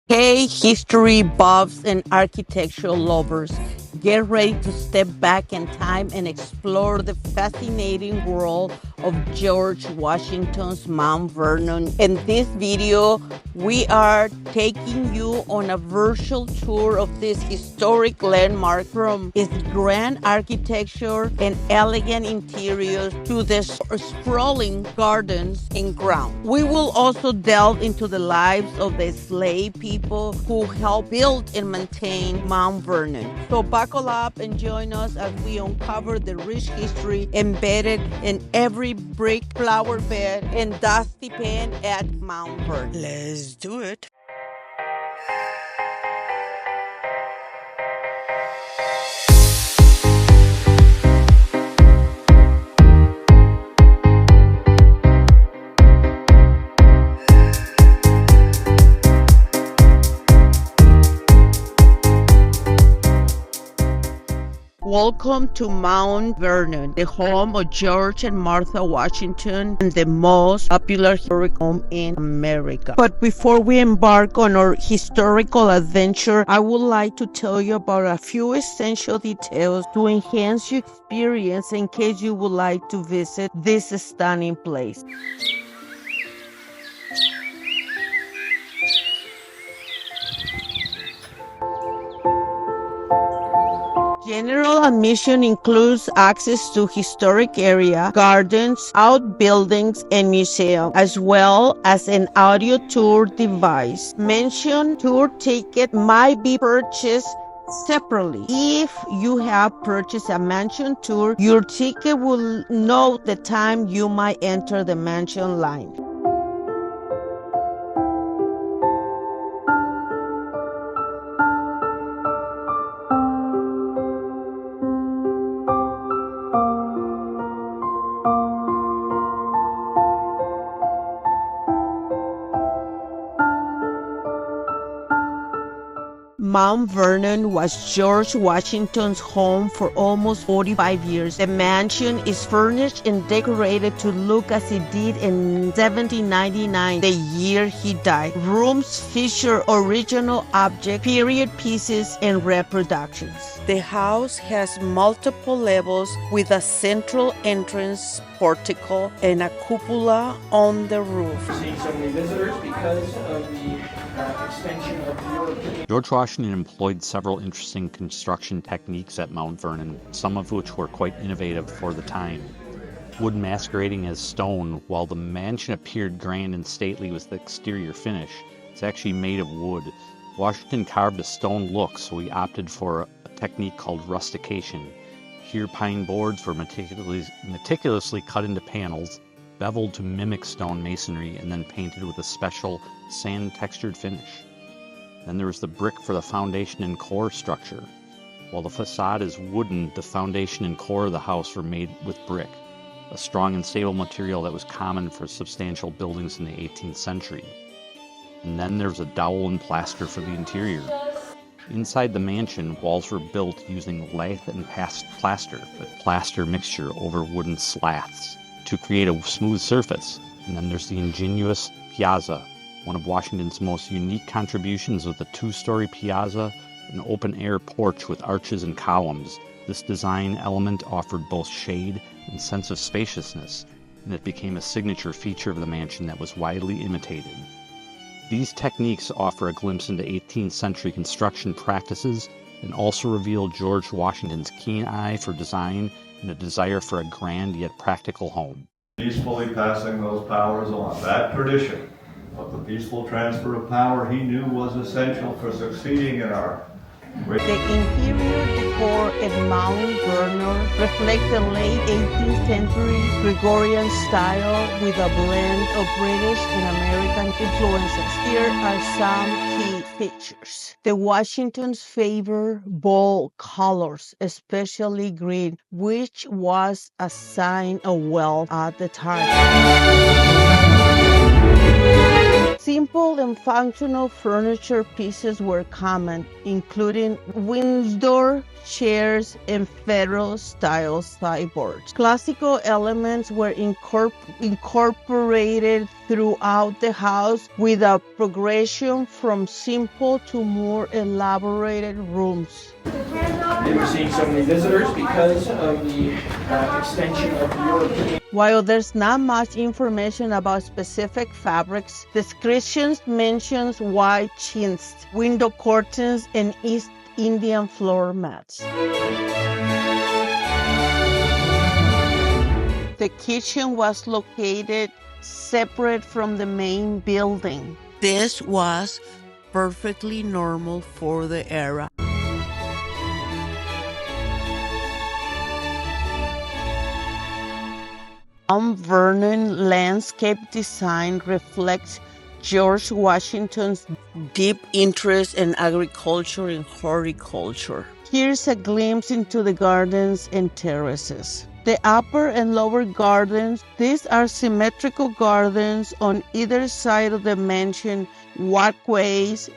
Hey, history buffs and architectural lovers, get ready to step back in time and explore the fascinating world of George Washington's Mount Vernon. In this video, we are taking you on a virtual tour of this historic landmark, from its grand architecture and elegant interiors to the sprawling gardens and grounds. We will also delve into the lives of the slave people who helped build and maintain Mount Vernon. So buckle up and join us as we uncover the rich history embedded in every brick, flower bed, and dusty pen at Mount Vernon. Let's do it. Welcome to Mount Vernon, the home of George and Martha Washington and the most popular historic home in America. But before we embark on our historical adventure, I would like to tell you about a few essential details to enhance your experience in case you would like to visit this stunning place. General admission includes access to historic area, gardens, outbuildings, and museum, as well as an audio tour device. Mention tour ticket might be purchased separately. If you have purchased a mansion tour, your ticket will note the time you might enter the mansion line. Mount Vernon was George Washington's home for almost 45 years. The mansion is furnished and decorated to look as it did in 1799, the year he died. Rooms feature original objects, period pieces, and reproductions. The house has multiple levels with a central entrance portico and a cupola on the roof. See so many visitors because of the extension of the European. George Washington employed several interesting construction techniques at Mount Vernon, some of which were quite innovative for the time. Wood masquerading as stone, while the mansion appeared grand and stately with the exterior finish, it's actually made of wood. Washington carved a stone look, so he opted for a technique called rustication. Here pine boards were meticulously cut into panels, beveled to mimic stone masonry, and then painted with a special sand-textured finish. Then there was the brick for the foundation and core structure. While the facade is wooden, the foundation and core of the house were made with brick, a strong and stable material that was common for substantial buildings in the 18th century. And then there was a dowel and plaster for the interior. Inside the mansion, walls were built using lath and plaster, but plaster mixture over wooden slats to create a smooth surface. And then there's the ingenious piazza. One of Washington's most unique contributions was the two-story piazza, an open-air porch with arches and columns. This design element offered both shade and sense of spaciousness, and it became a signature feature of the mansion that was widely imitated. These techniques offer a glimpse into 18th century construction practices and also reveal George Washington's keen eye for design and a desire for a grand yet practical home. Peacefully passing those powers on. That tradition of the peaceful transfer of power he knew was essential for succeeding in our The interior decor at Mount Vernon reflects the late 18th century Gregorian style with a blend of British and American influences. Here are some key features. The Washingtons favor bold colors, especially green, which was a sign of wealth at the time. Simple and functional furniture pieces were common, including Windsor chairs and Federal-style sideboards. Classical elements were incorporated throughout the house with a progression from simple to more elaborated rooms. They received so many visitors because of the extension of the European. While there's not much information about specific fabrics, descriptions mentions white chintz, window curtains, and East Indian floor mats. The kitchen was located separate from the main building. This was perfectly normal for the era. Mount Vernon landscape design reflects George Washington's deep interest in agriculture and horticulture. Here's a glimpse into the gardens and terraces. The upper and lower gardens, these are symmetrical gardens on either side of the mansion, walkways,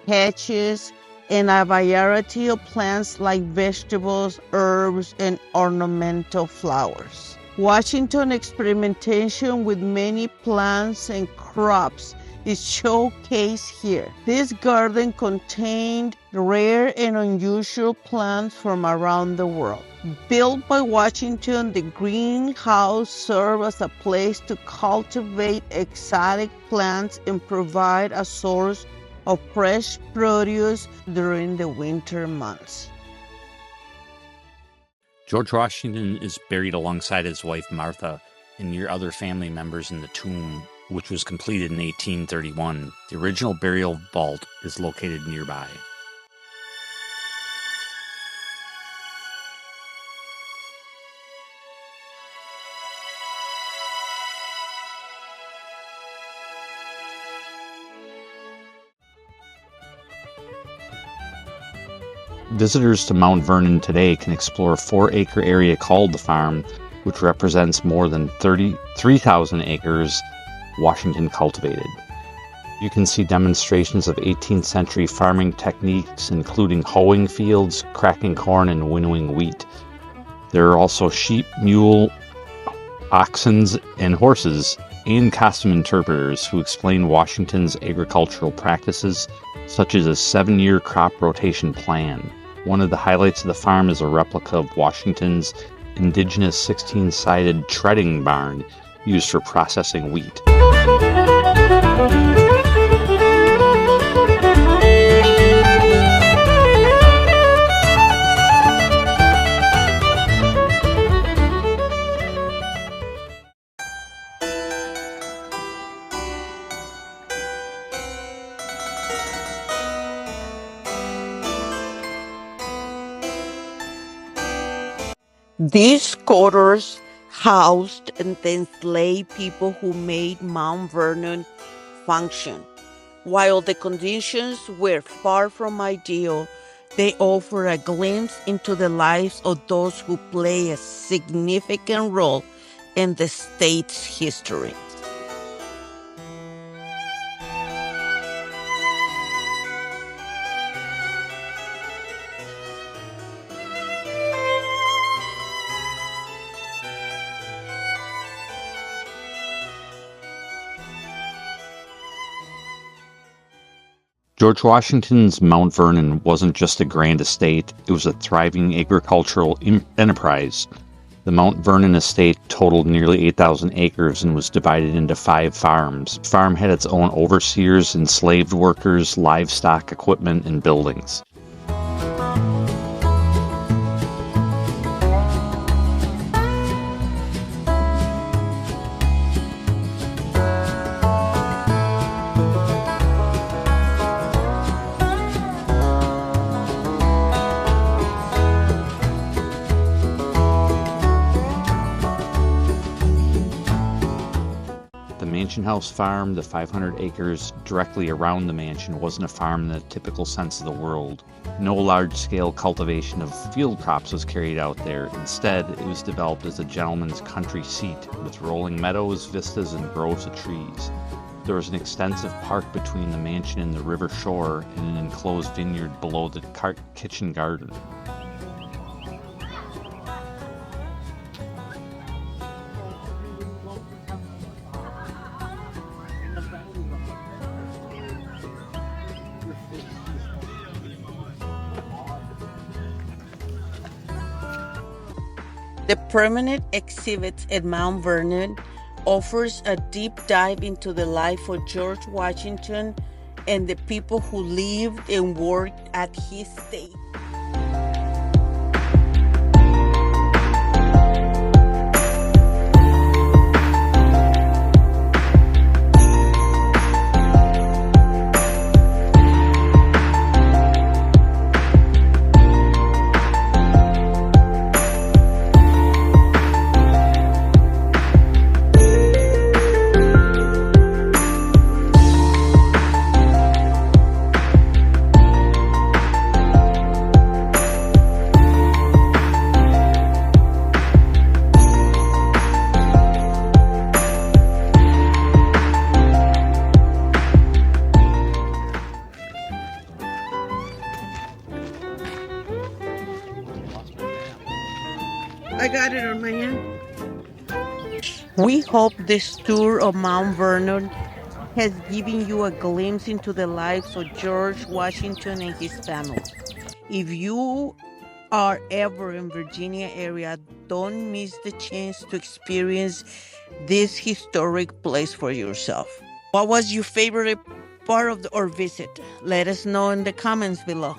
hedges, and a variety of plants like vegetables, herbs, and ornamental flowers. Washington experimentation with many plants and crops is showcased here. This garden contained rare and unusual plants from around the world. Built by Washington, the greenhouse served as a place to cultivate exotic plants and provide a source of fresh produce during the winter months. George Washington is buried alongside his wife Martha and near other family members in the tomb, which was completed in 1831. The original burial vault is located nearby. Visitors to Mount Vernon today can explore a 4-acre area called the farm, which represents more than 33,000 acres Washington cultivated. You can see demonstrations of 18th century farming techniques, including hoeing fields, cracking corn, and winnowing wheat. There are also sheep, mule, oxen, and horses, and costume interpreters who explain Washington's agricultural practices, such as a 7-year crop rotation plan. One of the highlights of the farm is a replica of Washington's indigenous 16-sided treading barn used for processing wheat. These quarters housed the enslaved people who made Mount Vernon function. While the conditions were far from ideal, they offer a glimpse into the lives of those who play a significant role in the state's history. George Washington's Mount Vernon wasn't just a grand estate, it was a thriving agricultural enterprise. The Mount Vernon estate totaled nearly 8,000 acres and was divided into 5 farms. Each farm had its own overseers, enslaved workers, livestock, equipment, and buildings. Mansion House Farm, the 500 acres directly around the mansion, wasn't a farm in the typical sense of the word. No large-scale cultivation of field crops was carried out there. Instead, it was developed as a gentleman's country seat, with rolling meadows, vistas, and groves of trees. There was an extensive park between the mansion and the river shore, and an enclosed vineyard below the kitchen garden. The permanent exhibit at Mount Vernon offers a deep dive into the life of George Washington and the people who lived and worked at his state. I got it on my end. We hope this tour of Mount Vernon has given you a glimpse into the lives of George Washington and his family. If you are ever in Virginia area, don't miss the chance to experience this historic place for yourself. What was your favorite part of our visit? Let us know in the comments below.